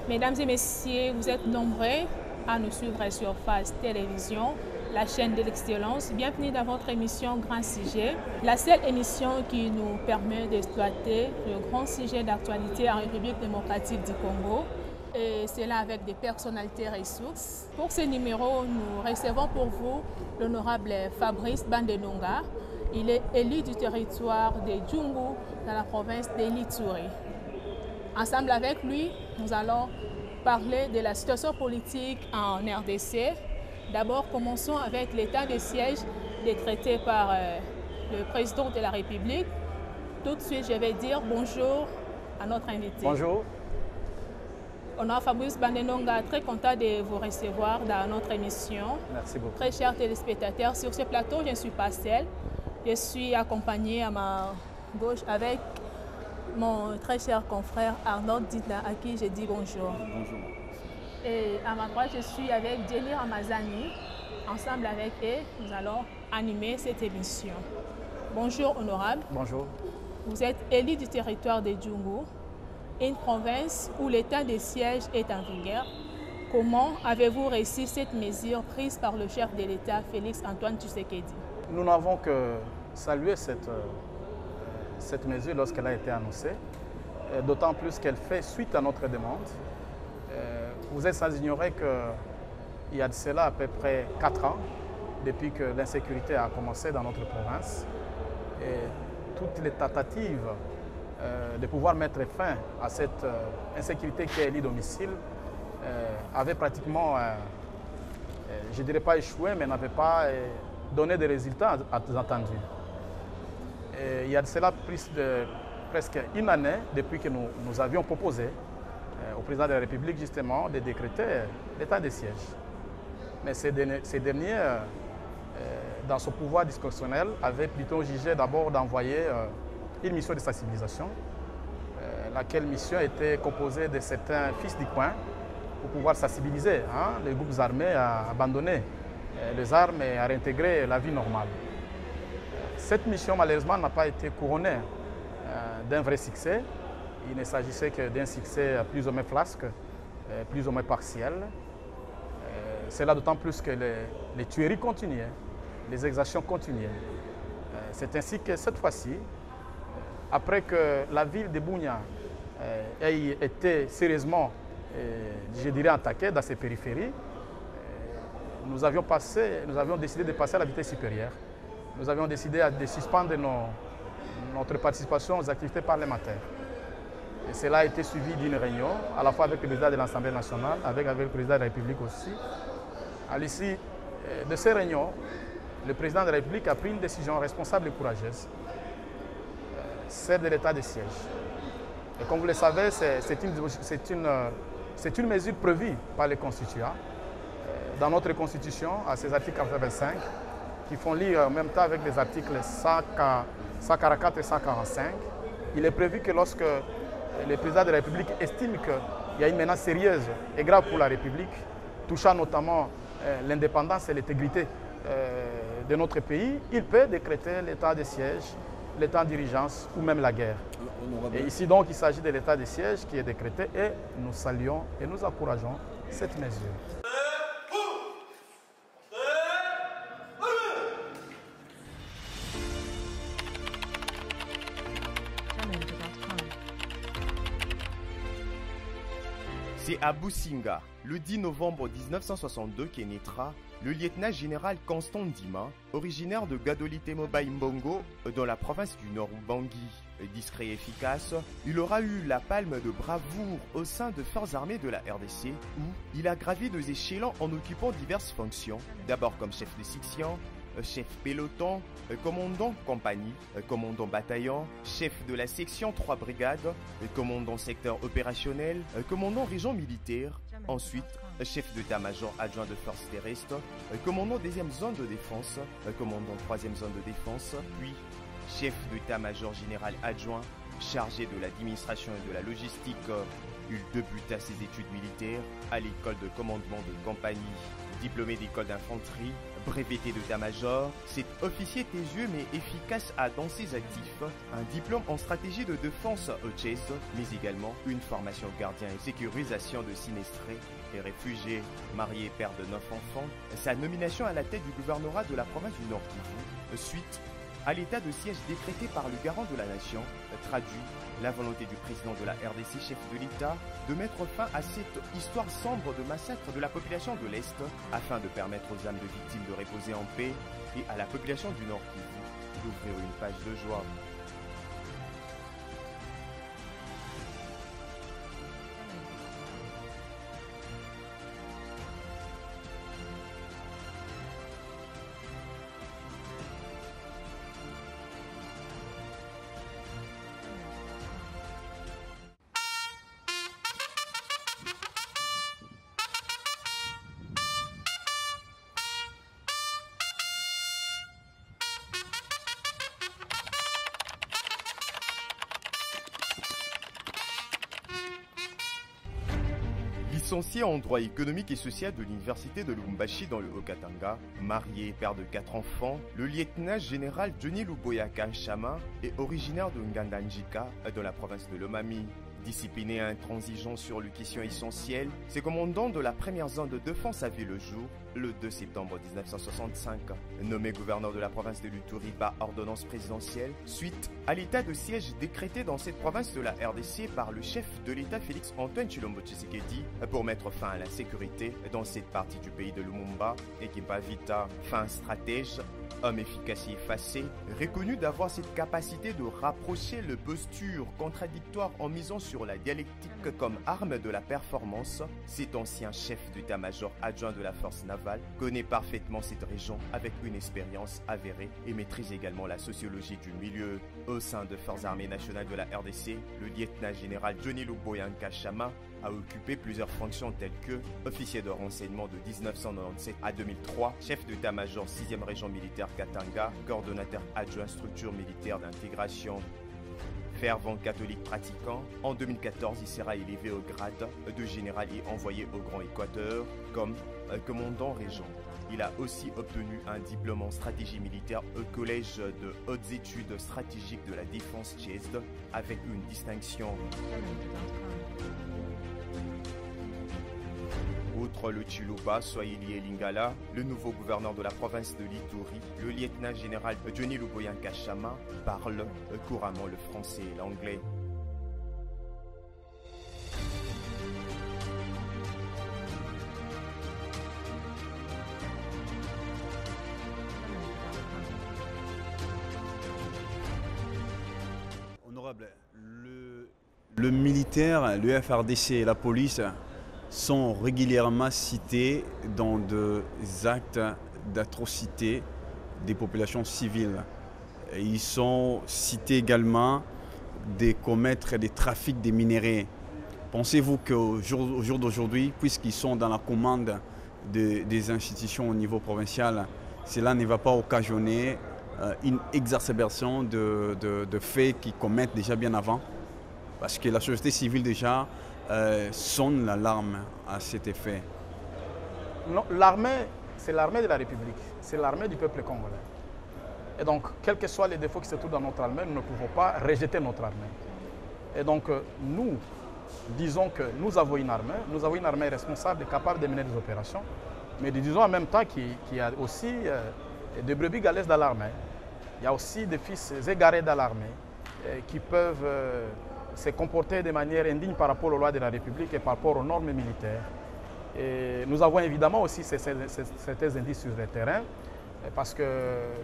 Mesdames et messieurs, vous êtes nombreux à nous suivre sur Phase Télévision, la chaîne de l'excellence. Bienvenue dans votre émission Grand Sujet, la seule émission qui nous permet d'exploiter le grand sujet d'actualité en République démocratique du Congo. Et cela avec des personnalités ressources. Pour ce numéro, nous recevons pour vous l'honorable Fabrice Bandenonga. Il est élu du territoire de Djungu dans la province de l'Ituri. Ensemble avec lui, nous allons parler de la situation politique en RDC. D'abord, commençons avec l'état de siège décrété par le président de la République. Tout de suite, je vais dire bonjour à notre invité. Bonjour. Honorable Fabrice Bandenonga, très content de vous recevoir dans notre émission. Merci beaucoup. Très chers téléspectateurs, sur ce plateau, je ne suis pas seule. Je suis accompagnée à ma gauche avec mon très cher confrère Arnold Didla, à qui je dis bonjour. Bonjour. Et à ma droite, je suis avec Jenny Ramazani. Ensemble avec eux, nous allons animer cette émission. Bonjour, honorable. Bonjour. Vous êtes élu du territoire de Djungu, une province où l'état de siège est en vigueur. Comment avez-vous réussi cette mesure prise par le chef de l'État, Félix Antoine Tshisekedi? Nous n'avons que salué cette mesure lorsqu'elle a été annoncée, d'autant plus qu'elle fait suite à notre demande. Vous êtes sans ignorer qu'il y a de cela à peu près 4 ans, depuis que l'insécurité a commencé dans notre province, et toutes les tentatives de pouvoir mettre fin à cette insécurité qui est l'domicile avaient pratiquement, je ne dirais pas échoué, mais n'avaient pas donné des résultats attendus. Et il y a de cela plus de presque une année depuis que nous avions proposé au président de la République justement de décréter l'état de siège. Mais ces derniers, dans son pouvoir discrétionnel, avaient plutôt jugé d'abord d'envoyer une mission de sensibilisation, laquelle mission était composée de certains fils du coin pour pouvoir sensibiliser les groupes armés à abandonner les armes et à réintégrer la vie normale. Cette mission, malheureusement, n'a pas été couronnée d'un vrai succès. Il ne s'agissait que d'un succès plus ou moins flasque, plus ou moins partiel. C'est là d'autant plus que les tueries continuaient, les exactions continuaient. C'est ainsi que cette fois-ci, après que la ville de Bunia ait été sérieusement, je dirais, attaquée dans ses périphéries, nous avions décidé de passer à la vitesse supérieure. Nous avions décidé de suspendre notre participation aux activités parlementaires. Et cela a été suivi d'une réunion, à la fois avec le président de l'Assemblée nationale, avec le président de la République aussi. À l'issue de ces réunions, le président de la République a pris une décision responsable et courageuse, celle de l'état de siège. Et comme vous le savez, c'est une mesure prévue par les constituants. Dans notre constitution, à ces articles 85, qui font lire en même temps avec les articles 144 et 145, il est prévu que lorsque le président de la République estime qu'il y a une menace sérieuse et grave pour la République, touchant notamment l'indépendance et l'intégrité de notre pays, il peut décréter l'état de siège, l'état d'urgence ou même la guerre. Et ici donc il s'agit de l'état de siège qui est décrété et nous saluons et nous encourageons cette mesure. C'est à Businga, le 10 novembre 1962, qu'est naîtra le lieutenant-général Constant Ndima, originaire de Gadolite-Moba-Mbongo, dans la province du Nord Ubangi. Discret et efficace, il aura eu la palme de bravoure au sein des forces armées de la RDC, où il a gravi des échelons en occupant diverses fonctions, d'abord comme chef de section, chef peloton, commandant compagnie, commandant bataillon, chef de la section 3 brigades, commandant secteur opérationnel, commandant région militaire, ensuite chef d'état-major adjoint de forces terrestres, commandant 2e zone de défense, commandant 3e zone de défense, puis chef d'état-major général adjoint, chargé de l'administration et de la logistique. Il débuta ses études militaires à l'école de commandement de compagnie. Diplômé d'école d'infanterie, breveté d'état-major, cet officier taiseux mais efficace a dans ses actifs un diplôme en stratégie de défense au Tchèze, mais également une formation gardien et sécurisation de sinistrés et réfugiés. Marié, père de 9 enfants, sa nomination à la tête du gouvernorat de la province du Nord Kivu, suite à l'état de siège décrété par le garant de la nation, traduit la volonté du président de la RDC, chef de l'État, de mettre fin à cette histoire sombre de massacre de la population de l'Est, afin de permettre aux âmes de victimes de reposer en paix et à la population du Nord Kivu d'ouvrir une page de joie. Licencié en droit économique et social de l'université de Lubumbashi dans le Haut-Katanga, marié et père de 4 enfants, le lieutenant-général Johnny Luboyaka Chama est originaire de Ngandanjika dans la province de Lomami. Discipliné et intransigeant sur les questions essentielles, ses commandants de la première zone de défense a vu le jour le 2 septembre 1965. Nommé gouverneur de la province de l'Uturi par ordonnance présidentielle, suite à l'état de siège décrété dans cette province de la RDC par le chef de l'État Félix Antoine Tshilombo Tshisekedi pour mettre fin à la sécurité dans cette partie du pays de Lumumba, Ekimba Vita, fin stratège, homme efficace et effacé, reconnu d'avoir cette capacité de rapprocher les postures contradictoires en misant sur la dialectique comme arme de la performance, cet ancien chef d'état-major adjoint de la force navale connaît parfaitement cette région avec une expérience avérée et maîtrise également la sociologie du milieu. Au sein des forces armées nationales de la RDC, le lieutenant-général Johnny Luboyaka Chama a occupé plusieurs fonctions telles que officier de renseignement de 1997 à 2003, chef d'état-major 6e région militaire Katanga, coordonnateur adjoint structure militaire d'intégration. Fervent catholique pratiquant, en 2014 il sera élevé au grade de général et envoyé au Grand Équateur comme commandant régent. Il a aussi obtenu un diplôme en stratégie militaire au Collège de hautes études stratégiques de la défense tchèze avec une distinction. Outre le Chiluba, Swahili et Lingala, le nouveau gouverneur de la province de l'Ituri, le lieutenant-général Johnny Luboyaka Chama, parle couramment le français et l'anglais. Honorable, le militaire, le FRDC et la police sont régulièrement cités dans des actes d'atrocité des populations civiles. Et ils sont cités également de commettre des trafics de minerais. Pensez-vous qu'au jour d'aujourd'hui, puisqu'ils sont dans la commande des institutions au niveau provincial, cela ne va pas occasionner une exacerbation de faits qu'ils commettent déjà bien avant? Parce que la société civile déjà sonne l'alarme à cet effet. Non, l'armée, c'est l'armée de la République. c'est l'armée du peuple congolais. Et donc, quels que soient les défauts qui se trouvent dans notre armée, nous ne pouvons pas rejeter notre armée. Et donc, nous disons que nous avons une armée responsable, capable de mener des opérations, mais nous disons en même temps qu'il y a aussi des brebis galeuses dans l'armée. Il y a aussi des fils égarés dans l'armée qui peuvent se comporter de manière indigne par rapport aux lois de la République et par rapport aux normes militaires. Et nous avons évidemment aussi certains indices sur le terrain, parce que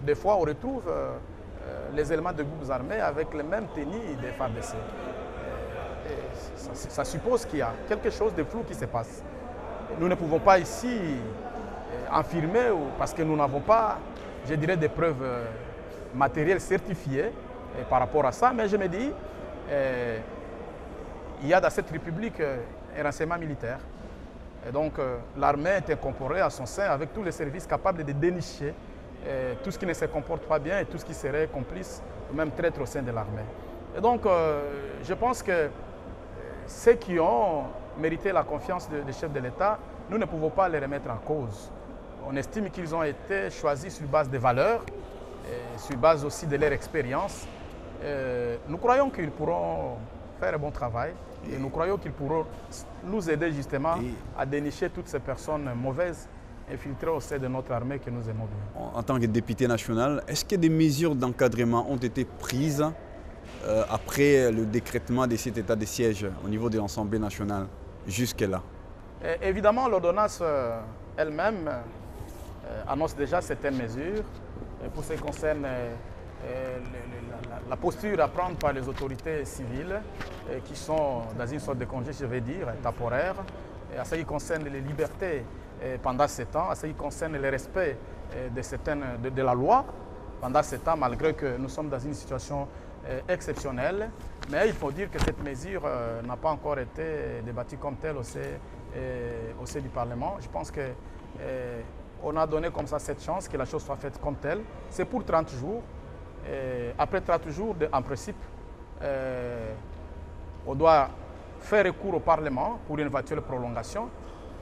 des fois on retrouve les éléments de groupes armés avec les mêmes tenues des FARDC. Ça suppose qu'il y a quelque chose de flou qui se passe. Nous ne pouvons pas ici affirmer, parce que nous n'avons pas, je dirais, des preuves matérielles certifiées par rapport à ça, mais je me dis, il y a dans cette République un renseignement militaire. Et donc l'armée est incorporée à son sein avec tous les services capables de dénicher tout ce qui ne se comporte pas bien et tout ce qui serait complice ou même traître au sein de l'armée. Et donc je pense que ceux qui ont mérité la confiance des chefs de l'État, nous ne pouvons pas les remettre en cause. On estime qu'ils ont été choisis sur base des valeurs, sur base aussi de leur expérience. Nous croyons qu'ils pourront faire un bon travail et nous croyons qu'ils pourront nous aider justement à dénicher toutes ces personnes mauvaises infiltrées au sein de notre armée que nous aimons bien. En tant que député national, est-ce que des mesures d'encadrement ont été prises après le décrétement de cet état de siège au niveau de l'Assemblée nationale jusque-là? Évidemment, l'ordonnance elle-même annonce déjà certaines mesures pour ce qui concerne la posture à prendre par les autorités civiles qui sont dans une sorte de congé, je vais dire, temporaire, à ce qui concerne les libertés pendant 7 ans, à ce qui concerne le respect de la loi pendant 7 ans, malgré que nous sommes dans une situation exceptionnelle. Mais il faut dire que cette mesure n'a pas encore été débattue comme telle au sein du Parlement. Je pense qu'on a donné comme ça cette chance que la chose soit faite comme telle. C'est pour 30 jours. Après 30 jours, en principe, on doit faire recours au Parlement pour une éventuelle prolongation.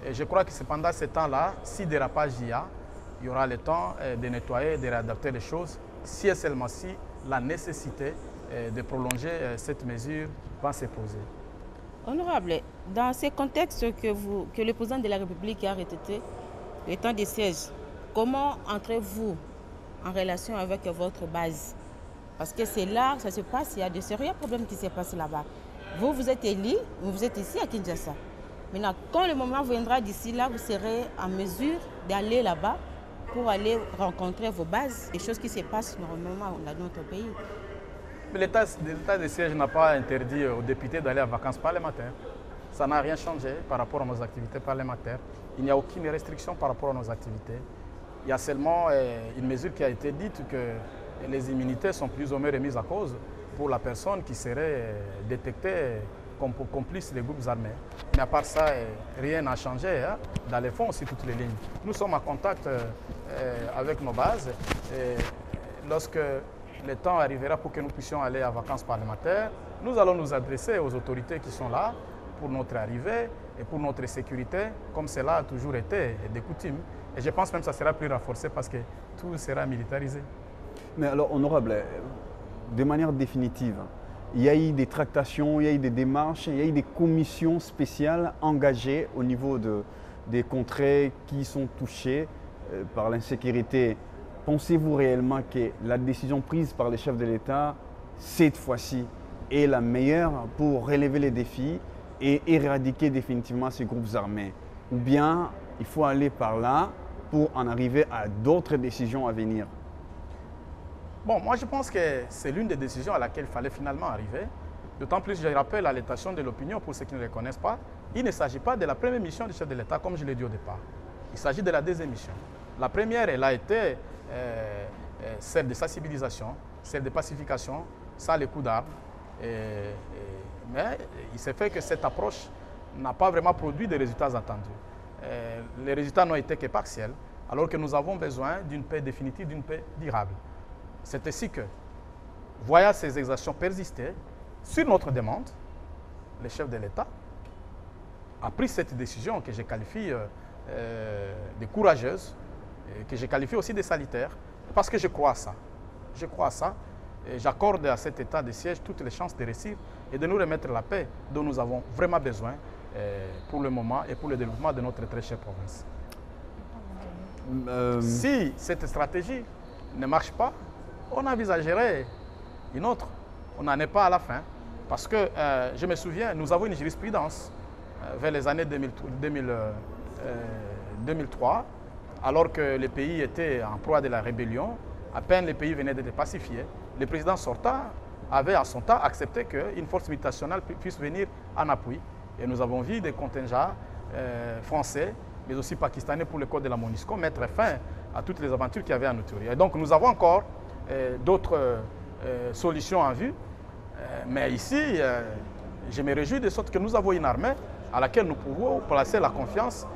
Et je crois que c'est pendant ce temps-là, si dérapage il y aura le temps de nettoyer, de réadapter les choses, si et seulement si la nécessité de prolonger cette mesure va se poser. Honorable, dans ce contexte que le président de la République a arrêté, le temps de siège, comment entrez-vous en relation avec votre base? Parce que c'est là que ça se passe, il y a de sérieux problèmes qui se passent là-bas. Vous êtes élu, vous êtes ici à Kinshasa. Maintenant, quand le moment viendra d'ici là, vous serez en mesure d'aller là-bas pour aller rencontrer vos bases, des choses qui se passent normalement dans notre pays. L'état de siège n'a pas interdit aux députés d'aller en vacances parlementaires. Ça n'a rien changé par rapport à nos activités parlementaires. Il n'y a aucune restriction par rapport à nos activités. Il y a seulement une mesure qui a été dite que les immunités sont plus ou moins remises à cause pour la personne qui serait détectée comme complice des groupes armés. Mais à part ça, rien n'a changé. Hein. Dans les fonds, aussi, toutes les lignes. Nous sommes en contact avec nos bases. Et lorsque le temps arrivera pour que nous puissions aller en vacances parlementaires, nous allons nous adresser aux autorités qui sont là pour notre arrivée et pour notre sécurité, comme cela a toujours été de coutume. Et je pense même que ça sera plus renforcé parce que tout sera militarisé. Mais alors, honorable, de manière définitive, il y a eu des tractations, il y a eu des démarches, il y a eu des commissions spéciales engagées au niveau des contrées qui sont touchées par l'insécurité. Pensez-vous réellement que la décision prise par les chefs de l'État, cette fois-ci, est la meilleure pour relever les défis et éradiquer définitivement ces groupes armés? Ou bien il faut aller par là pour en arriver à d'autres décisions à venir? Bon, moi je pense que c'est l'une des décisions à laquelle il fallait finalement arriver. D'autant plus, je rappelle à l'étation de l'opinion, pour ceux qui ne le connaissent pas, il ne s'agit pas de la première mission du chef de l'État, comme je l'ai dit au départ. Il s'agit de la deuxième mission. La première, elle a été celle de sensibilisation, celle de pacification, sans les coups d'armes. Mais il s'est fait que cette approche n'a pas vraiment produit de résultats attendus. Les résultats n'ont été que partiels, alors que nous avons besoin d'une paix définitive, d'une paix durable. C'est ainsi que, voyant ces exactions persister, sur notre demande, le chef de l'État a pris cette décision que je qualifie de courageuse que je qualifie aussi de salutaire, parce que je crois à ça. Je crois à ça. Et j'accorde à cet état de siège toutes les chances de réussir et de nous remettre la paix dont nous avons vraiment besoin pour le moment et pour le développement de notre très chère province. Si cette stratégie ne marche pas, on envisagerait une autre. On n'en est pas à la fin. Parce que je me souviens, nous avons une jurisprudence vers les années 2003, alors que le pays était en proie de la rébellion, à peine le pays venait d'être pacifié, le président sortant avait à son temps accepté qu'une force multinationale puisse venir en appui. Et nous avons vu des contingents français, mais aussi pakistanais pour le code de la MONUSCO, mettre fin à toutes les aventures qu'il y avait en Ituri. Et donc nous avons encore d'autres solutions en vue. Mais ici, je me réjouis de sorte que nous avons une armée à laquelle nous pouvons placer la confiance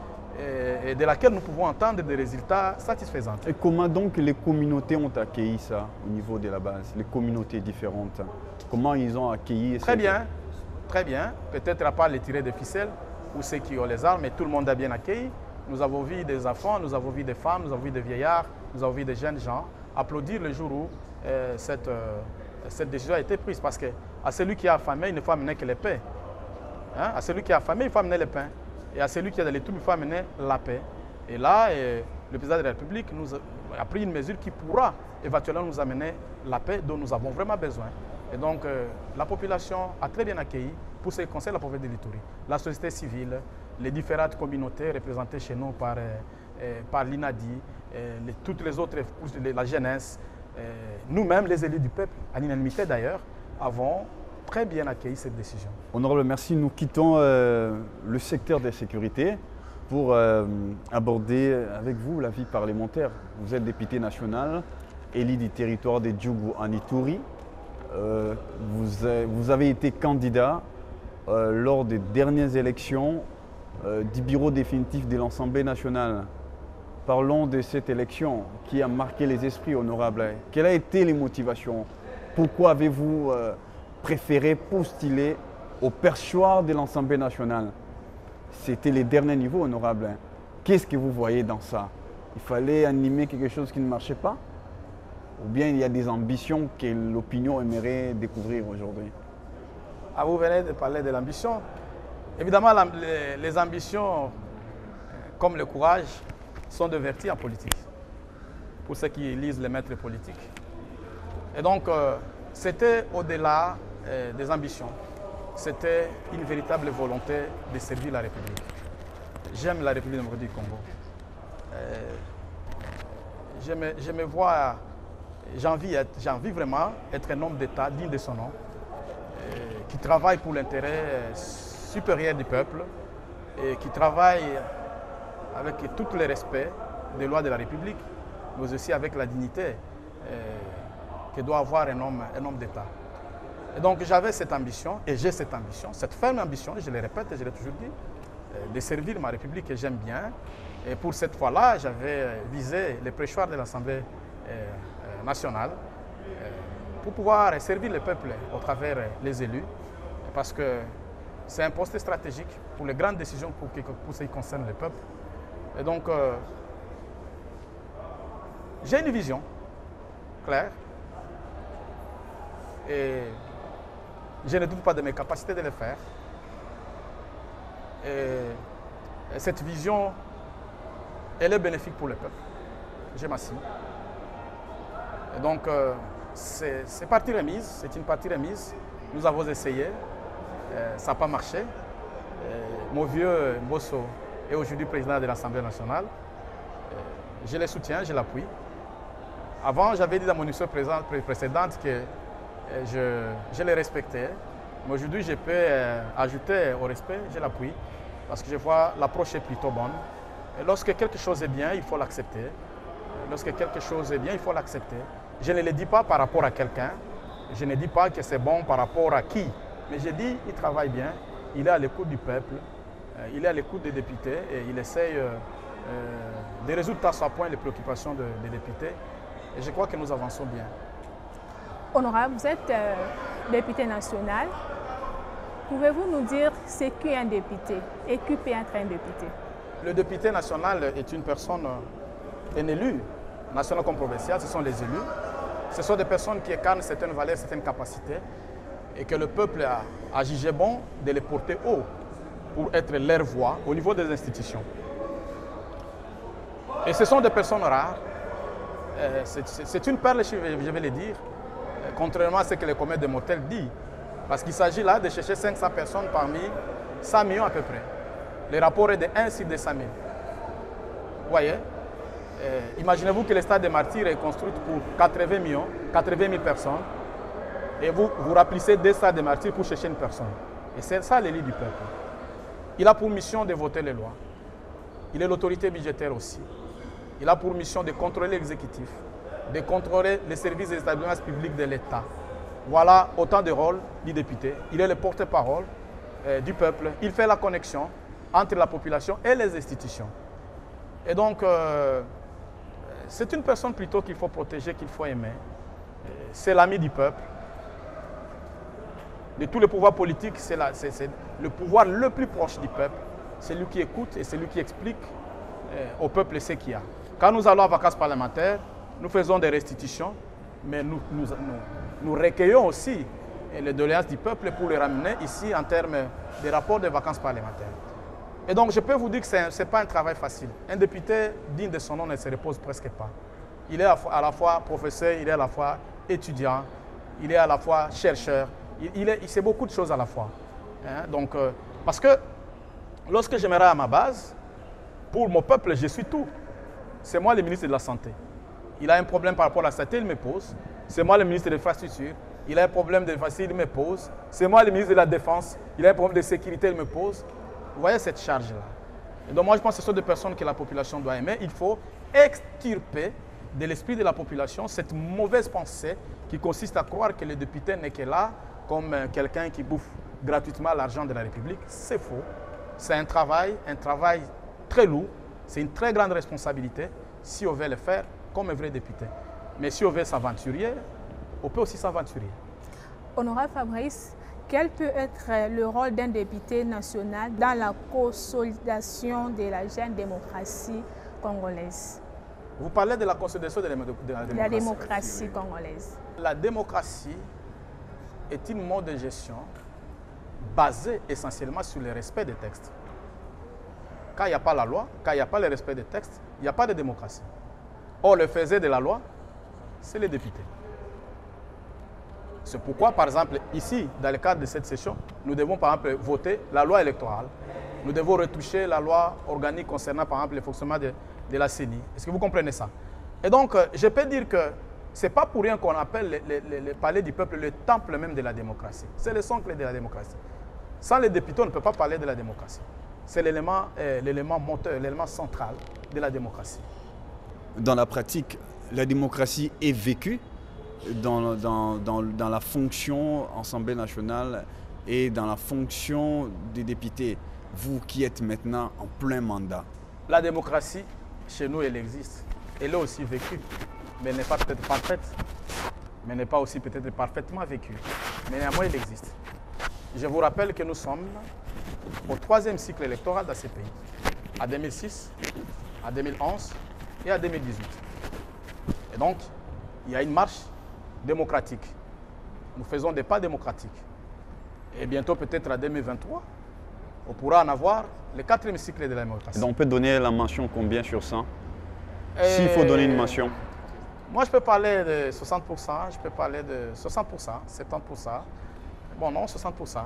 et de laquelle nous pouvons entendre des résultats satisfaisants. Et comment donc les communautés ont accueilli ça au niveau de la base, les communautés différentes? Comment ils ont accueilli ça? Très bien, très bien. Peut-être à part les tirés de ficelles ou ceux qui ont les armes, mais tout le monde a bien accueilli. Nous avons vu des enfants, nous avons vu des femmes, nous avons vu des vieillards, nous avons vu des jeunes gens applaudir le jour où cette décision a été prise. Parce qu'à celui qui a affamé, il ne faut amener que les paix. Hein? À celui qui a affamé, il faut amener le pain. Et à celui qui a de l'étoupe, il faut amener la paix. Et là, le président de la République a pris une mesure qui pourra éventuellement nous amener la paix dont nous avons vraiment besoin. Et donc, la population a très bien accueilli, pour ce qui concerne la province de l'Ituri, la société civile, les différentes communautés représentées chez nous par l'INADI, toutes les autres, la jeunesse, nous-mêmes, les élus du peuple, à l'unanimité d'ailleurs, avons très bien accueilli cette décision. Honorable, merci. Nous quittons le secteur des sécurités pour aborder avec vous la vie parlementaire. Vous êtes député national, élu du territoire de Djougou en Ituri. Vous avez été candidat lors des dernières élections du bureau définitif de l'Assemblée nationale. Parlons de cette élection qui a marqué les esprits, honorable. Quelles ont été les motivations? Pourquoi avez-vous préféré postuler au perchoir de l'Assemblée nationale? C'était les derniers niveaux, honorable. Qu'est-ce que vous voyez dans ça? Il fallait animer quelque chose qui ne marchait pas? Ou bien il y a des ambitions que l'opinion aimerait découvrir aujourd'hui? Ah, vous venez de parler de l'ambition. Évidemment, les ambitions, comme le courage, sont de vertu en politique, pour ceux qui lisent les maîtres politiques. Et donc, c'était au-delà des ambitions. C'était une véritable volonté de servir la République. J'aime la République démocratique du Congo. Je me vois, j'ai envie vraiment d'être un homme d'État digne de son nom, qui travaille pour l'intérêt supérieur du peuple et qui travaille avec tout le respect des lois de la République, mais aussi avec la dignité que doit avoir un homme d'État. Et donc j'avais cette ambition, et j'ai cette ambition, cette ferme ambition, je le répète et je l'ai toujours dit, de servir ma République que j'aime bien. Et pour cette fois-là, j'avais visé les prêchoirs de l'Assemblée nationale pour pouvoir servir le peuple au travers les élus, parce que c'est un poste stratégique pour les grandes décisions pour ce qui concerne le peuple. Et donc, j'ai une vision claire et je ne doute pas de mes capacités de le faire. Et cette vision, elle est bénéfique pour le peuple. Je m'assieds. Et donc, c'est partie remise, c'est une partie remise. Nous avons essayé, ça n'a pas marché. Mon vieux Mbosso est aujourd'hui président de l'Assemblée nationale. Je le soutiens, je l'appuie. Avant, j'avais dit dans mon histoire précédente que je le respectais. Mais aujourd'hui, je peux ajouter au respect, je l'appuie. Parce que je vois l'approche est plutôt bonne. Et lorsque quelque chose est bien, il faut l'accepter. Lorsque quelque chose est bien, il faut l'accepter. Je ne le dis pas par rapport à quelqu'un. Je ne dis pas que c'est bon par rapport à qui. Mais je dis qu'il travaille bien. Il est à l'écoute du peuple. Il est à l'écoute des députés. Et il essaye de résoudre à son point les préoccupations des députés. Et je crois que nous avançons bien. Honorable, vous êtes député national. Pouvez-vous nous dire ce qu'est un député et qui peut être un député? Le député national est une personne un élu, national comme provincial, ce sont les élus. Ce sont des personnes qui incarnent certaines valeurs, certaines capacités et que le peuple a jugé bon de les porter haut pour être leur voix au niveau des institutions. Et ce sont des personnes rares. C'est une perle, je vais le dire, contrairement à ce que le commerce des mortels dit. Parce qu'il s'agit là de chercher 500 personnes parmi 100 millions à peu près. Le rapport est de 1 sur 200 000. Vous voyez? Imaginez-vous que le stade des Martyrs est construit pour 80 millions, 80 000 personnes. Et vous remplissez 2 stades des Martyrs pour chercher une personne. Et c'est ça l'élu du peuple. Il a pour mission de voter les lois. Il est l'autorité budgétaire aussi. Il a pour mission de contrôler l'exécutif, de contrôler les services et les établissements publics de l'État. Voilà autant de rôles du député. Il est le porte-parole du peuple. Il fait la connexion entre la population et les institutions. Et donc, c'est une personne plutôt qu'il faut protéger, qu'il faut aimer. C'est l'ami du peuple. De tous les pouvoirs politiques, c'est le pouvoir le plus proche du peuple. C'est lui qui écoute et c'est lui qui explique au peuple ce qu'il y a. Quand nous allons à vacances parlementaires, nous faisons des restitutions, mais nous recueillons aussi les doléances du peuple pour les ramener ici en termes de rapports de vacances parlementaires. Et donc, je peux vous dire que ce n'est pas un travail facile. Un député digne de son nom ne se repose presque pas. Il est à la fois professeur, il est à la fois étudiant, il est à la fois chercheur, il sait beaucoup de choses à la fois. Hein? Donc, parce que lorsque je me rends à ma base, pour mon peuple, je suis tout. C'est moi le ministre de la Santé. Il a un problème par rapport à la santé, il me pose. C'est moi le ministre de l'Infrastructure. Il a un problème de facile, il me pose. C'est moi le ministre de la Défense. Il a un problème de sécurité, il me pose. Vous voyez cette charge-là. Et donc moi, je pense que ce sont des personnes que la population doit aimer. Il faut extirper de l'esprit de la population cette mauvaise pensée qui consiste à croire que le député n'est que là comme quelqu'un qui bouffe gratuitement l'argent de la République. C'est faux. C'est un travail très lourd. C'est une très grande responsabilité si on veut le faire comme un vrai député. Mais si on veut s'aventurer, on peut aussi s'aventurer. Honorable Fabrice, quel peut être le rôle d'un député national dans la consolidation de la jeune démocratie congolaise? Vous parlez de la consolidation de la démocratie congolaise. La démocratie est une mode de gestion basée essentiellement sur le respect des textes. Quand il n'y a pas la loi, quand il n'y a pas le respect des textes, il n'y a pas de démocratie. Or, le faisait de la loi, c'est les députés. C'est pourquoi, par exemple, ici, dans le cadre de cette session, nous devons, par exemple, voter la loi électorale. Nous devons retoucher la loi organique concernant, par exemple, le fonctionnement de la CENI. Est-ce que vous comprenez ça? Et donc, je peux dire que ce n'est pas pour rien qu'on appelle le palais du peuple le temple même de la démocratie. C'est le socle de la démocratie. Sans les députés, on ne peut pas parler de la démocratie. C'est l'élément moteur, l'élément central de la démocratie. Dans la pratique, la démocratie est vécue dans la fonction Assemblée nationale et dans la fonction des députés, vous qui êtes maintenant en plein mandat. La démocratie, chez nous, elle existe. Elle est aussi vécue, mais elle n'est pas peut-être parfaite, mais elle n'est pas aussi peut-être parfaitement vécue. Mais néanmoins, elle existe. Je vous rappelle que nous sommes au 3e cycle électoral dans ces pays, à 2006, à 2011 et à 2018. Et donc, il y a une marche démocratique. Nous faisons des pas démocratiques. Et bientôt, peut-être à 2023, on pourra en avoir le 4e cycle de la démocratie. Donc, on peut donner la mention combien sur 100? S'il faut donner une mention. Moi, je peux parler de 60%, je peux parler de 60%, 70%. Bon, non, 60%.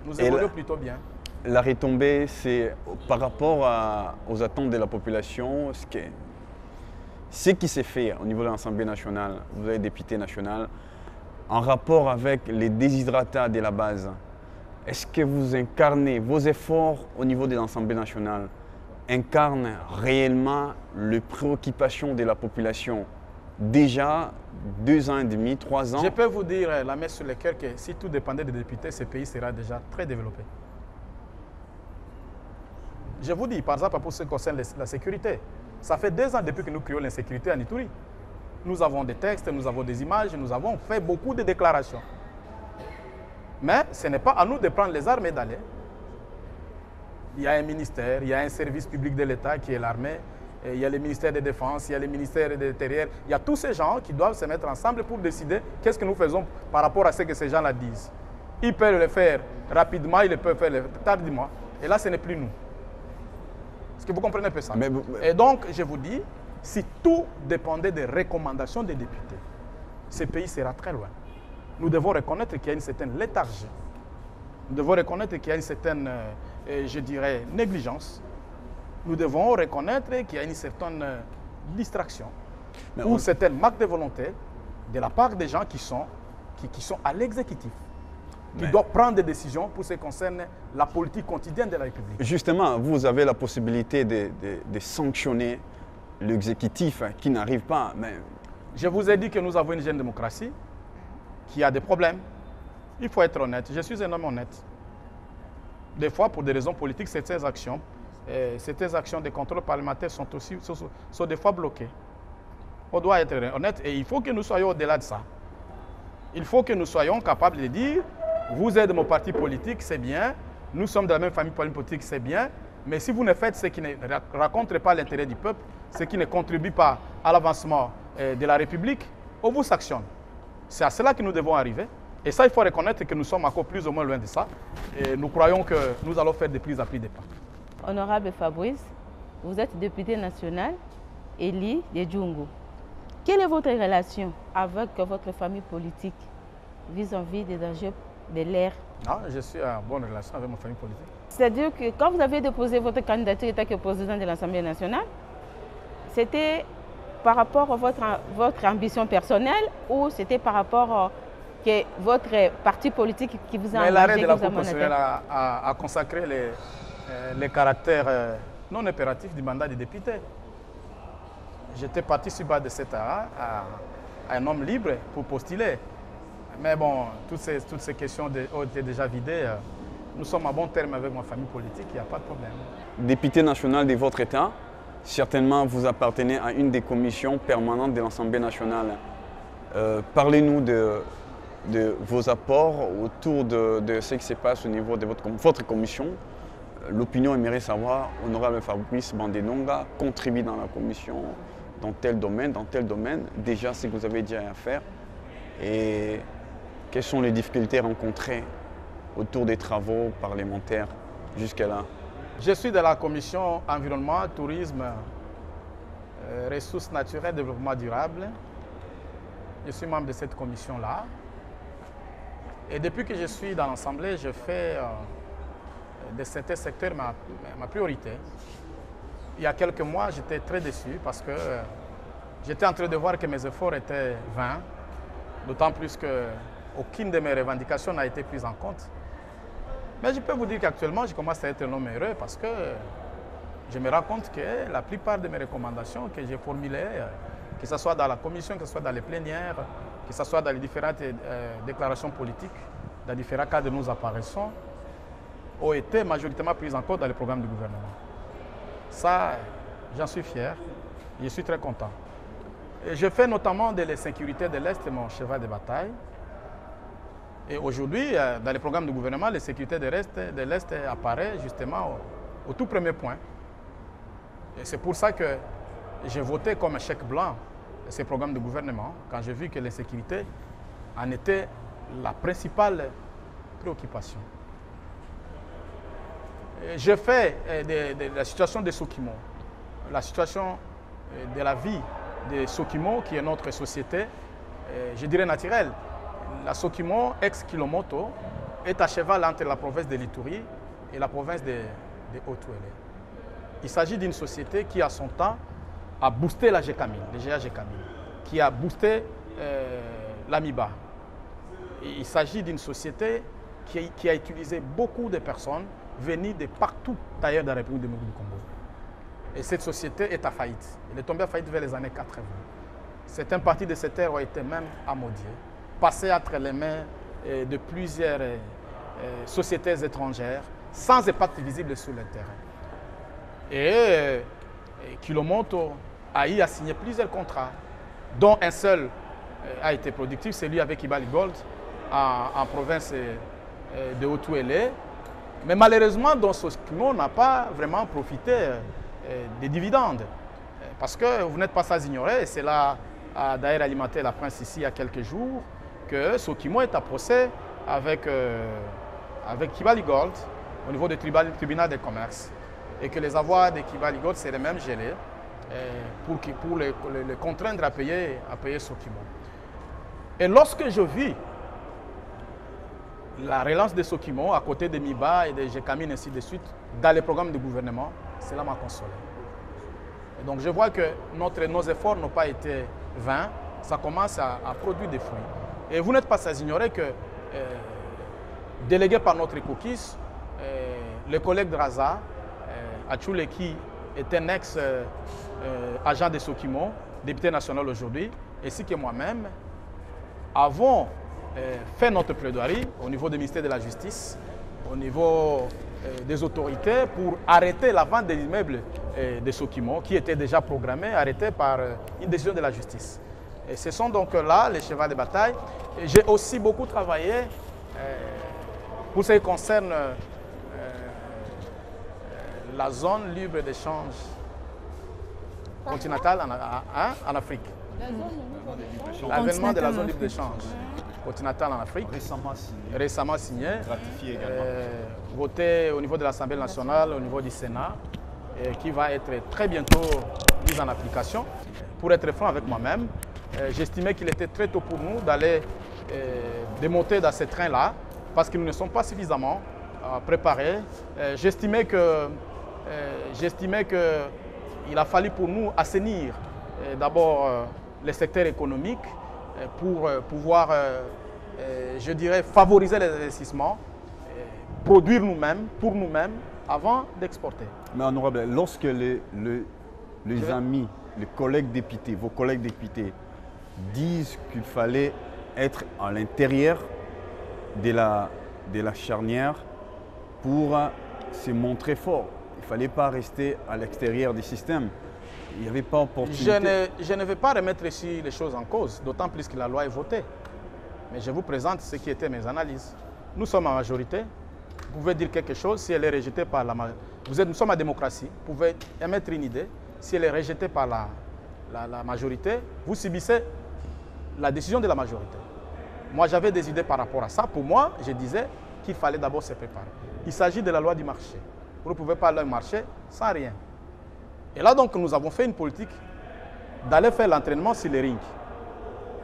Nous évoluons plutôt bien. La retombée, c'est par rapport aux attentes de la population, ce qui s'est fait au niveau de l'Assemblée nationale, vous avez député national, en rapport avec les déshydratats de la base. Est-ce que vous incarnez, vos efforts au niveau de l'Assemblée nationale incarnent réellement les préoccupations de la population? Déjà 2 ans et demi, 3 ans. Je peux vous dire la main sur le cœur que si tout dépendait des députés, ce pays sera déjà très développé. Je vous dis, par exemple, pour ce qui concerne la sécurité, ça fait 2 ans depuis que nous créons l'insécurité à Ituri. Nous avons des textes, nous avons des images, nous avons fait beaucoup de déclarations. Mais ce n'est pas à nous de prendre les armes et d'aller. Il y a un ministère, il y a un service public de l'État qui est l'armée, il y a les ministères de Défense, il y a les ministères de l'Intérieur. Il y a tous ces gens qui doivent se mettre ensemble pour décider qu'est-ce que nous faisons par rapport à ce que ces gens-là disent. Ils peuvent le faire rapidement, ils peuvent le faire tardivement. Et là, ce n'est plus nous. Est-ce que vous comprenez un peu ça? Et donc, je vous dis, si tout dépendait des recommandations des députés, ce pays sera très loin. Nous devons reconnaître qu'il y a une certaine léthargie. Nous devons reconnaître qu'il y a une certaine, je dirais, négligence. Nous devons reconnaître qu'il y a une certaine distraction ou une certaine manque de volonté de la part des gens qui sont à l'exécutif, qui doivent prendre des décisions pour ce qui concerne la politique quotidienne de la République. Justement, vous avez la possibilité de sanctionner l'exécutif qui n'arrive pas. Mais... Je vous ai dit que nous avons une jeune démocratie qui a des problèmes. Il faut être honnête. Je suis un homme honnête. Des fois, pour des raisons politiques, certaines actions de contrôle parlementaire sont des fois bloquées. On doit être honnête et il faut que nous soyons au-delà de ça. Il faut que nous soyons capables de dire, vous êtes de mon parti politique, c'est bien, nous sommes de la même famille politique, c'est bien, mais si vous ne faites ce qui ne raconte pas l'intérêt du peuple, ce qui ne contribue pas à l'avancement de la République, on vous sanctionne. C'est à cela que nous devons arriver. Et ça, il faut reconnaître que nous sommes encore plus ou moins loin de ça. Et nous croyons que nous allons faire de plus en plus de pas. Honorable Fabrice, vous êtes député national, élu de Djoungo. Quelle est votre relation avec votre famille politique vis-à-vis des enjeux de l'ère? Je suis en bonne relation avec ma famille politique. C'est-à-dire que quand vous avez déposé votre candidature en tant que président de l'Assemblée nationale, c'était par rapport à votre ambition personnelle ou c'était par rapport à votre parti politique qui vous a engagé? L'arrêt de la proportionnelle a consacré les caractères non impératifs du mandat de député. J'étais parti sur base de cet arrêt à un homme libre pour postuler. Mais bon, toutes ces questions ont été déjà vidées. Nous sommes à bon terme avec ma famille politique, il n'y a pas de problème. Député national de votre État, certainement vous appartenez à une des commissions permanentes de l'Assemblée nationale. Parlez-nous de vos apports autour de ce qui se passe au niveau de votre commission. L'opinion aimerait savoir, honorable Fabrice Bandenonga contribue dans la commission dans tel domaine, déjà ce que vous avez déjà à faire et quelles sont les difficultés rencontrées autour des travaux parlementaires jusqu'à là? Je suis de la commission environnement, tourisme, ressources naturelles, développement durable. Je suis membre de cette commission-là. Et depuis que je suis dans l'Assemblée, je fais de certains secteurs ma priorité. Il y a quelques mois, j'étais très déçu parce que j'étais en train de voir que mes efforts étaient vains, d'autant plus qu'aucune de mes revendications n'a été prise en compte. Mais je peux vous dire qu'actuellement, je commence à être un homme heureux parce que je me rends compte que la plupart de mes recommandations que j'ai formulées, que ce soit dans la commission, que ce soit dans les plénières, que ce soit dans les différentes déclarations politiques, dans différents cas de nous apparaissons, ont été majoritairement prises en compte dans le programme du gouvernement. Ça, j'en suis fier, je suis très content. Et je fais notamment de la sécurité de l'Est mon cheval de bataille. Et aujourd'hui, dans le programme du gouvernement, la sécurité de l'Est apparaît justement au tout premier point. Et c'est pour ça que j'ai voté comme un chèque blanc ce programme de gouvernement, quand j'ai vu que la sécurité en était la principale préoccupation. Je fais de la situation de Sokimo, la situation de la vie de Sokimo, qui est notre société, je dirais naturelle. La Sokimo, ex-Kilomoto, est à cheval entre la province de l'Ituri et la province de Haut-Ouélé. Il s'agit d'une société qui, à son temps, a boosté la GECAMIN, le GA GECAMIN, qui a boosté l'AMIBA. Il s'agit d'une société qui a utilisé beaucoup de personnes venues de partout ailleurs dans la République démocratique du Congo. Et cette société est à faillite. Elle est tombée à faillite vers les années 80. Certaines parties de cette terre ont été même amodiées, passées entre les mains de plusieurs sociétés étrangères, sans impact visible sur le terrain. Et Kilomoto a signé plusieurs contrats, dont un seul a été productif, celui avec Ibali Gold en province de Haut-Ouélé. Mais malheureusement, Sokimo n'a pas vraiment profité des dividendes. Parce que vous n'êtes pas sans ignorer, et cela a d'ailleurs alimenté la presse ici il y a quelques jours, que Sokimo est à procès avec Kibali Gold au niveau du tribunal de commerce et que les avoirs de Kibali Gold seraient même gelés pour les contraindre à payer Sokimo. Et lorsque je vis la relance de Sokimo à côté de Miba et de Jekamine ainsi de suite dans les programmes du gouvernement, cela m'a consolé. Et donc je vois que nos efforts n'ont pas été vains, ça commence à produire des fruits. Et vous n'êtes pas sans ignorer que, délégué par notre caucus, le collègue Draza, Achule, qui est un ex-agent de Sokimo, député national aujourd'hui, ainsi que moi-même, avons fait notre plaidoirie au niveau du ministère de la Justice, au niveau des autorités pour arrêter la vente des immeubles de Sokimo qui était déjà programmé, arrêté par une décision de la justice. Et ce sont donc là les chevaux de bataille. J'ai aussi beaucoup travaillé pour ce qui concerne la zone libre d'échange continentale en Afrique. L'avènement de la zone libre d'échange continentale en Afrique, récemment signé, ratifié également, voté au niveau de l'Assemblée nationale, au niveau du Sénat, et qui va être très bientôt mise en application. Pour être franc avec moi-même, j'estimais qu'il était très tôt pour nous d'aller démonter dans ce train-là, parce que nous ne sommes pas suffisamment préparés. J'estimais qu'il a fallu pour nous assainir d'abord les secteurs économiques pour pouvoir, je dirais, favoriser les investissements, produire nous-mêmes, pour nous-mêmes, avant d'exporter. Mais honorable, lorsque les amis, les collègues députés, vos collègues députés, disent qu'il fallait être à l'intérieur de la charnière pour se montrer fort, il ne fallait pas rester à l'extérieur du système. Il n'y avait pas opportunité. Je ne vais pas remettre ici les choses en cause, d'autant plus que la loi est votée. Mais je vous présente ce qui étaient mes analyses. Nous sommes en majorité. Vous pouvez dire quelque chose si elle est rejetée par la majorité. Nous sommes en démocratie. Vous pouvez émettre une idée. Si elle est rejetée par la majorité, vous subissez la décision de la majorité. Moi, j'avais des idées par rapport à ça. Pour moi, je disais qu'il fallait d'abord se préparer. Il s'agit de la loi du marché. Vous ne pouvez pas aller au marché sans rien. Et là, donc, nous avons fait une politique d'aller faire l'entraînement sur les rings.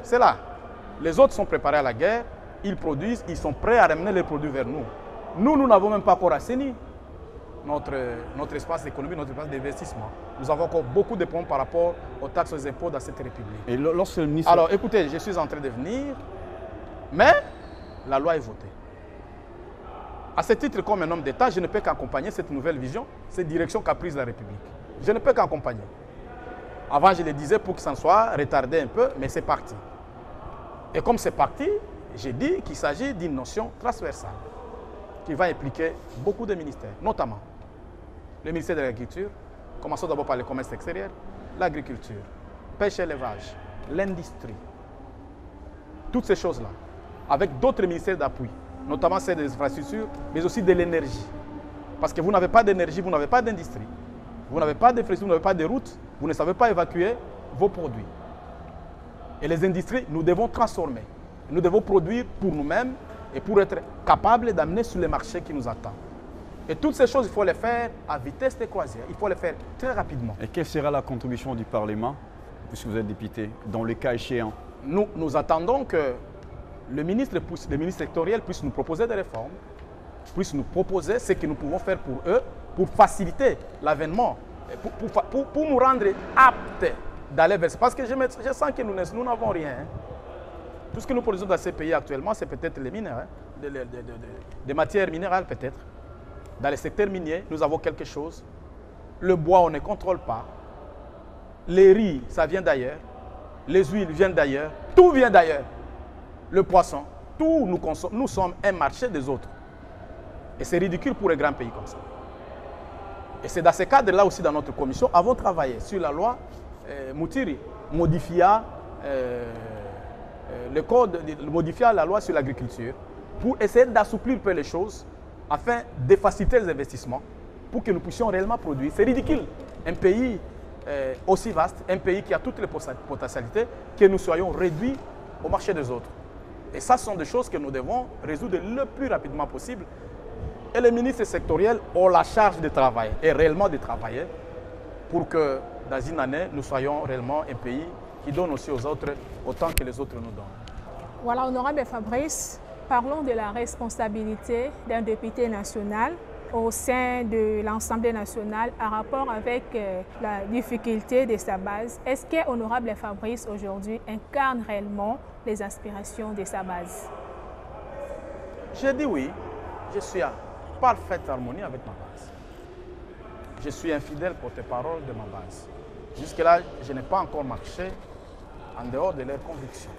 C'est là. Les autres sont préparés à la guerre, ils produisent, ils sont prêts à ramener les produits vers nous. Nous n'avons même pas encore assaini notre espace économique, notre espace d'investissement. Nous avons encore beaucoup de problèmes par rapport aux taxes aux impôts dans cette République. Et lorsque le ministre... Alors, écoutez, je suis en train de venir, mais la loi est votée. À ce titre, comme un homme d'État, je ne peux qu'accompagner cette nouvelle vision, cette direction qu'a prise la République. Je ne peux qu'accompagner. Avant, je le disais pour que ça soit retardé un peu, mais c'est parti. Et comme c'est parti, j'ai dit qu'il s'agit d'une notion transversale qui va impliquer beaucoup de ministères, notamment le ministère de l'Agriculture, commençons d'abord par le commerce extérieur, l'agriculture, pêche et élevage, l'industrie, toutes ces choses-là, avec d'autres ministères d'appui, notamment celles des infrastructures, mais aussi de l'énergie. Parce que vous n'avez pas d'énergie, vous n'avez pas d'industrie. Vous n'avez pas d'infrastructure, vous n'avez pas de route, vous ne savez pas évacuer vos produits. Et les industries, nous devons transformer. Nous devons produire pour nous-mêmes et pour être capables d'amener sur les marchés qui nous attendent. Et toutes ces choses, il faut les faire à vitesse de croisière. Il faut les faire très rapidement. Et quelle sera la contribution du Parlement, puisque vous êtes député, dans le cas échéant? Nous attendons que le ministre sectoriel puisse nous proposer des réformes, puisse nous proposer ce que nous pouvons faire pour eux, pour faciliter l'avènement, pour nous rendre aptes d'aller vers ça. Parce que je sens que nous n'avons rien. Hein. Tout ce que nous produisons dans ces pays actuellement, c'est peut-être les minéraux, des matières minérales peut-être. Dans les secteurs miniers, nous avons quelque chose. Le bois, on ne contrôle pas. Les riz, ça vient d'ailleurs. Les huiles viennent d'ailleurs. Tout vient d'ailleurs. Le poisson, tout nous consomme. Nous sommes un marché des autres. Et c'est ridicule pour un grand pays comme ça. Et c'est dans ce cadre-là aussi, dans notre commission, avons travaillé sur la loi Moutiri, modifia le code, modifia la loi sur l'agriculture pour essayer d'assouplir un peu les choses afin de faciliter les investissements pour que nous puissions réellement produire. C'est ridicule. Un pays aussi vaste, un pays qui a toutes les potentialités, que nous soyons réduits au marché des autres. Et ça, ce sont des choses que nous devons résoudre le plus rapidement possible. Et les ministres sectoriels ont la charge de travailler, et réellement de travailler, pour que dans une année, nous soyons réellement un pays qui donne aussi aux autres autant que les autres nous donnent. Voilà, honorable Fabrice, parlons de la responsabilité d'un député national au sein de l'Assemblée nationale en rapport avec la difficulté de sa base. Est-ce que honorable Fabrice aujourd'hui incarne réellement les aspirations de sa base? J'ai dit oui, je suis en parfaite harmonie avec ma base. Je suis un fidèle porte-parole de ma base. Jusque-là, je n'ai pas encore marché en dehors de leurs convictions.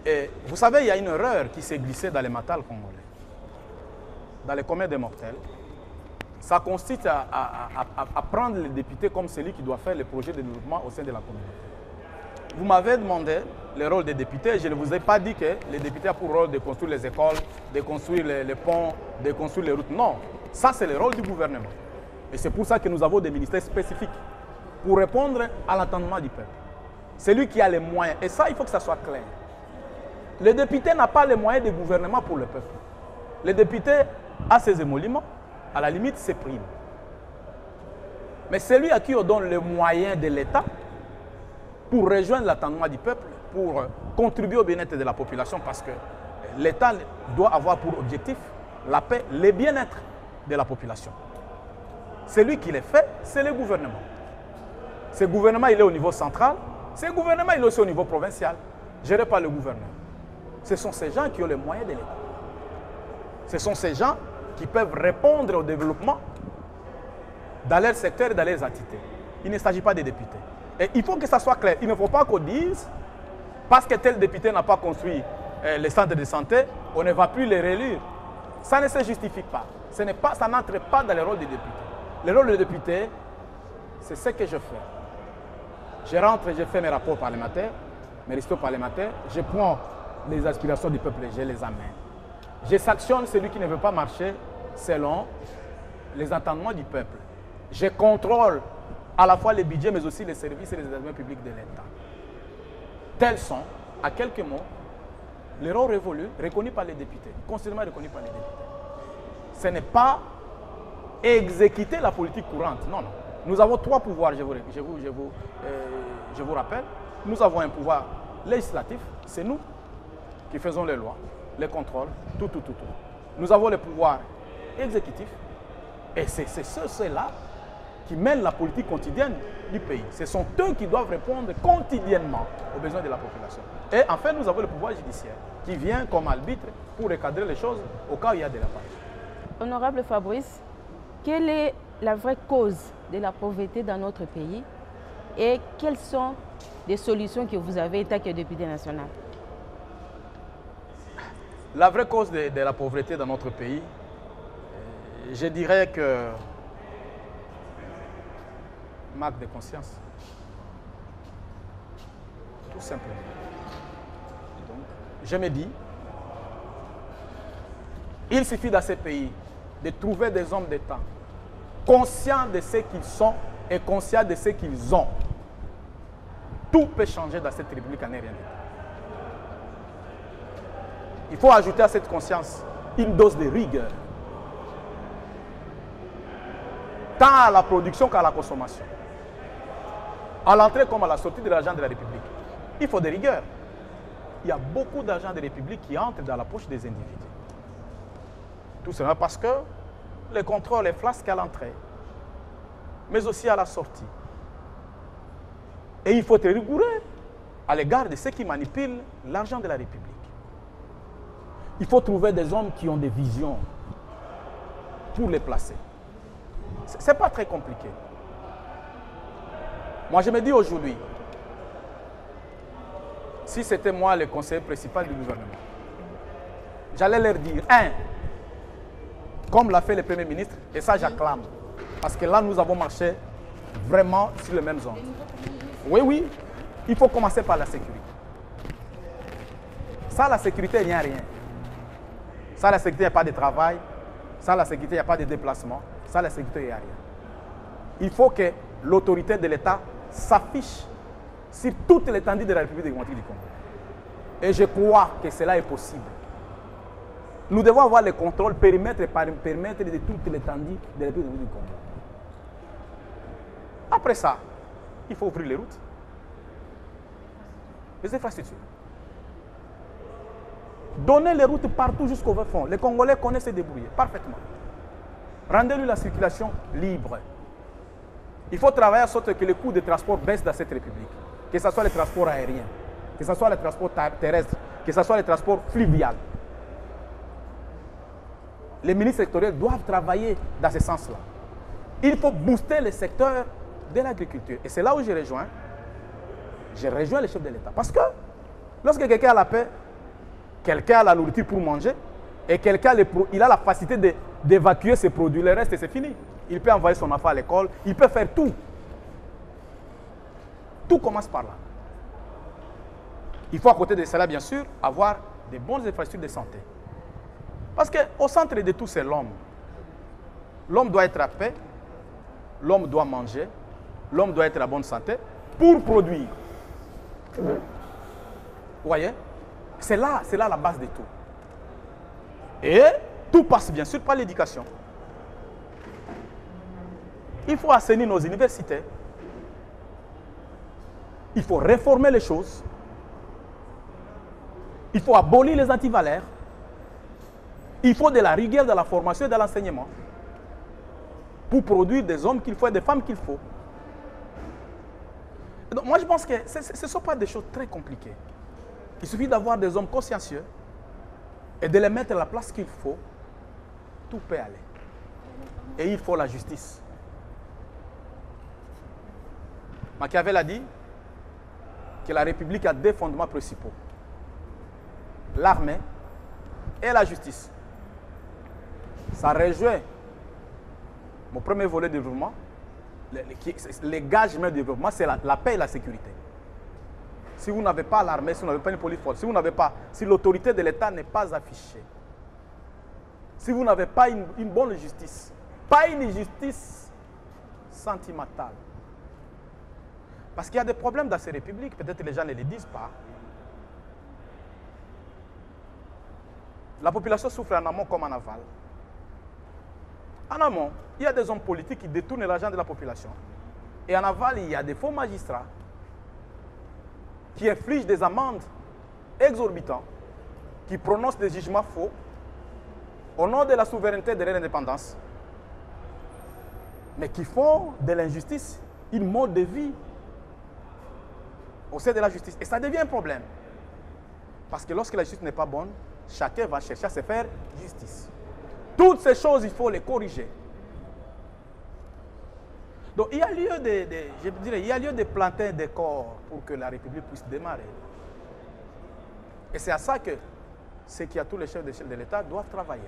Et vous savez, il y a une erreur qui s'est glissée dans les matals congolais, dans les communs des mortels. Ça consiste à prendre les députés comme celui qui doit faire les projets de développement au sein de la communauté. Vous m'avez demandé le rôle des députés. Je ne vous ai pas dit que les députés ont pour rôle de construire les écoles, de construire les ponts, de construire les routes. Non, ça c'est le rôle du gouvernement. Et c'est pour ça que nous avons des ministères spécifiques pour répondre à l'entendement du peuple. C'est lui qui a les moyens. Et ça, il faut que ça soit clair. Le député n'a pas les moyens de gouvernement pour le peuple. Le député a ses émoluments, à la limite ses primes. Mais celui à qui on donne les moyens de l'État pour rejoindre l'entendement du peuple, pour contribuer au bien-être de la population, parce que l'État doit avoir pour objectif la paix, le bien-être de la population. Celui qui les fait, c'est le gouvernement. Ce gouvernement, il est au niveau central. Ce gouvernement, il est aussi au niveau provincial, géré par le gouverneur. Ce sont ces gens qui ont les moyens de l'État. Ce sont ces gens qui peuvent répondre au développement dans leur secteur et dans leurs entités. Il ne s'agit pas des députés. Et il faut que ça soit clair. Il ne faut pas qu'on dise, parce que tel député n'a pas construit les centres de santé, on ne va plus les réélire. Ça ne se justifie pas. Ça n'entre pas dans le rôle des députés. Le rôle des députés, c'est ce que je fais. Je rentre, je fais mes rapports parlementaires, mes restos parlementaires, je prends les aspirations du peuple et je les amène. Je sanctionne celui qui ne veut pas marcher selon les entendements du peuple. Je contrôle à la fois les budgets, mais aussi les services et les établissements publics de l'État. Tels sont, à quelques mots, les rôles révolus reconnus par les députés, considérablement reconnus par les députés. Ce n'est pas exécuter la politique courante, non, non. Nous avons trois pouvoirs, je vous rappelle. Nous avons un pouvoir législatif, c'est nous qui faisons les lois, les contrôles, tout. Nous avons le pouvoir exécutif, et c'est ceux-là qui mènent la politique quotidienne du pays. Ce sont eux qui doivent répondre quotidiennement aux besoins de la population. Et enfin, nous avons le pouvoir judiciaire, qui vient comme arbitre pour recadrer les choses au cas où il y a des rapages. Honorable Fabrice, quelle est la vraie cause de la pauvreté dans notre pays et quelles sont les solutions que vous avez en tant que député national? La vraie cause de la pauvreté dans notre pays, je dirais que manque de conscience. Tout simplement. Donc, je me dis, il suffit dans ces pays de trouver des hommes d'État conscients de ce qu'ils sont et conscients de ce qu'ils ont. Tout peut changer dans cette république en rien du tout. Il faut ajouter à cette conscience une dose de rigueur, tant à la production qu'à la consommation, à l'entrée comme à la sortie de l'argent de la République. Il faut de rigueur. Il y a beaucoup d'argent de la République qui entre dans la poche des individus. Tout simplement parce que le contrôle est flasque à l'entrée, mais aussi à la sortie. Et il faut être rigoureux à l'égard de ceux qui manipulent l'argent de la République. Il faut trouver des hommes qui ont des visions pour les placer. Ce n'est pas très compliqué. Moi, je me dis aujourd'hui, si c'était moi le conseiller principal du gouvernement, j'allais leur dire, comme l'a fait le Premier ministre, et ça j'acclame, parce que là nous avons marché vraiment sur les mêmes ondes. Oui, il faut commencer par la sécurité. Sans la sécurité, il n'y a rien. Sans la sécurité, il n'y a pas de travail. Sans la sécurité, il n'y a pas de déplacement. Sans la sécurité, il n'y a rien. Il faut que l'autorité de l'État s'affiche sur toute l'étendue de la République démocratique du Congo. Et je crois que cela est possible. Nous devons avoir le contrôle périmètre par périmètre de toute l'étendue de la République démocratique du Congo. Après ça, il faut ouvrir les routes, les infrastructures. Donner les routes partout jusqu'au fond. Les Congolais connaissent se débrouiller parfaitement. Rendez-lui la circulation libre. Il faut travailler à sorte que les coûts de transport baissent dans cette République. Que ce soit les transports aériens, que ce soit les transports terrestres, que ce soit les transports fluviaux. Les ministres sectoriels doivent travailler dans ce sens-là. Il faut booster le secteur de l'agriculture. Et c'est là où je rejoins les chefs de l'État. Parce que lorsque quelqu'un a la paix, quelqu'un a la nourriture pour manger, et quelqu'un il a la facilité d'évacuer ses produits, le reste c'est fini. Il peut envoyer son enfant à l'école, il peut faire tout. Tout commence par là. Il faut à côté de cela, bien sûr, avoir de bonnes infrastructures de santé. Parce qu'au centre de tout, c'est l'homme. L'homme doit être à paix, l'homme doit manger, l'homme doit être à bonne santé pour produire. Vous voyez? C'est là la base de tout. Et tout passe bien sûr par l'éducation. Il faut assainir nos universités. Il faut réformer les choses. Il faut abolir les antivaleurs. Il faut de la rigueur dans la formation et dans l'enseignement pour produire des hommes qu'il faut et des femmes qu'il faut. Donc, moi, je pense que ce ne sont pas des choses très compliquées. Il suffit d'avoir des hommes consciencieux et de les mettre à la place qu'il faut. Tout peut aller. Et il faut la justice. Machiavel a dit que la République a deux fondements principaux. L'armée et la justice. Ça rejoint mon premier volet de développement. Les gages de développement, c'est la paix et la sécurité. Si vous n'avez pas l'armée, si vous n'avez pas une police forte, si l'autorité de l'État n'est pas affichée, si vous n'avez pas une bonne justice, pas une justice sentimentale. Parce qu'il y a des problèmes dans ces républiques, peut-être que les gens ne les disent pas. La population souffre en amont comme en aval. En amont, il y a des hommes politiques qui détournent l'argent de la population. Et en aval, il y a des faux magistrats qui infligent des amendes exorbitantes, qui prononcent des jugements faux au nom de la souveraineté et de l'indépendance, mais qui font de l'injustice une mode de vie au sein de la justice. Et ça devient un problème. Parce que lorsque la justice n'est pas bonne, chacun va chercher à se faire justice. Toutes ces choses, il faut les corriger. Donc il y a lieu de planter un décor pour que la République puisse démarrer. Et c'est à ça que ceux qui a tous les chefs de l'État doivent travailler.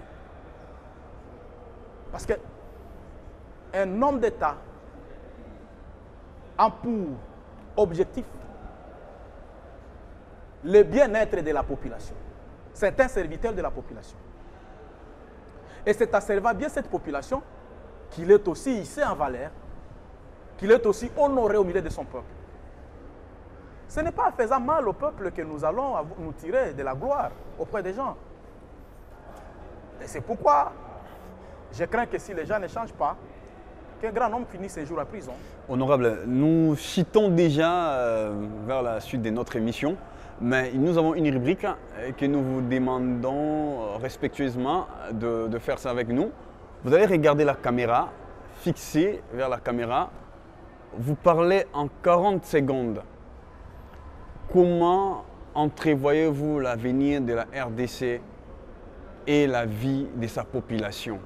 Parce qu'un homme d'État a pour objectif le bien-être de la population. C'est un serviteur de la population. Et c'est en servant bien cette population qu'il est aussi hissé en valeur, qu'il est aussi honoré au milieu de son peuple. Ce n'est pas en faisant mal au peuple que nous allons nous tirer de la gloire auprès des gens. Et c'est pourquoi je crains que si les gens ne changent pas, qu'un grand homme finisse ses jours à prison. Honorable, nous citons déjà vers la suite de notre émission, mais nous avons une rubrique que nous vous demandons respectueusement de faire ça avec nous. Vous allez regarder la caméra, fixer vers la caméra. Vous parlez en 40 secondes. Comment entrevoyez-vous l'avenir de la RDC et la vie de sa population?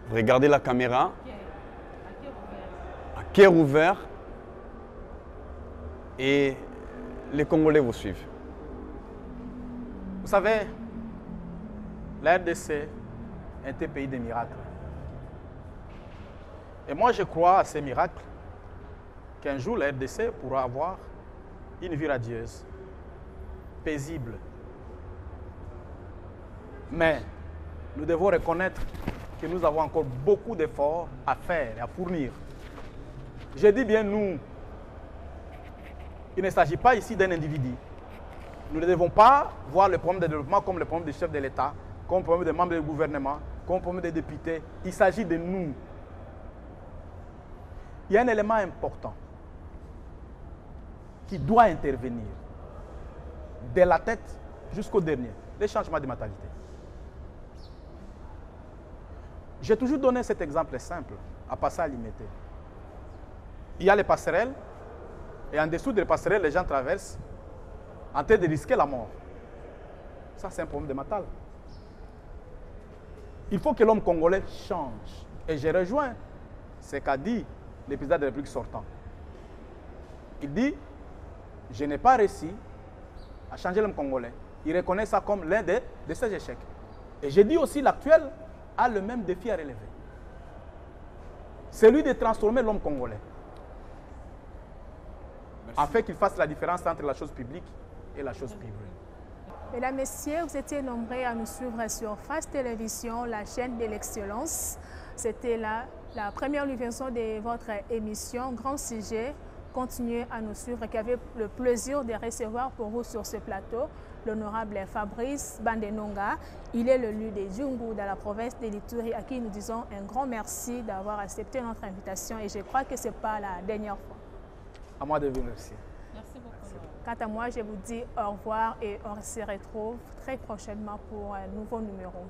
Vous regardez la caméra. À cœur ouvert. Et les Congolais vous suivent. Vous savez, la RDC est un pays de miracles. Et moi, je crois à ces miracles qu'un jour, la RDC pourra avoir une vie radieuse, paisible. Mais nous devons reconnaître que nous avons encore beaucoup d'efforts à faire et à fournir. Je dis bien nous. Il ne s'agit pas ici d'un individu. Nous ne devons pas voir le problème de développement comme le problème des chefs de l'État, comme le problème des membres du gouvernement, comme le problème des députés. Il s'agit de nous. Il y a un élément important qui doit intervenir de la tête jusqu'au dernier, les changements de mentalité. J'ai toujours donné cet exemple simple, à passer à limiter. Il y a les passerelles, et en dessous des passerelles, les gens traversent en train de risquer la mort. Ça, c'est un problème de mental. Il faut que l'homme congolais change. Et j'ai rejoint ce qu'a dit le président de la République sortant. Il dit, je n'ai pas réussi à changer l'homme congolais. Il reconnaît ça comme l'un de ses échecs. Et j'ai dit aussi, l'actuel a le même défi à relever. Celui de transformer l'homme congolais. Merci. Afin qu'il fasse la différence entre la chose publique et la chose privée. Mesdames, Messieurs, vous étiez nombreux à nous suivre sur Face Télévision, la chaîne de l'excellence. C'était la première livraison de votre émission Grand Sujet. Continuez à nous suivre, qui avait le plaisir de recevoir pour vous sur ce plateau l'honorable Fabrice Bandenonga. Il est le lieu de Djungu dans la province de l'Ituri, à qui nous disons un grand merci d'avoir accepté notre invitation et je crois que ce n'est pas la dernière fois. À moi de vous remercier. Merci beaucoup. Quant à moi, je vous dis au revoir et on se retrouve très prochainement pour un nouveau numéro.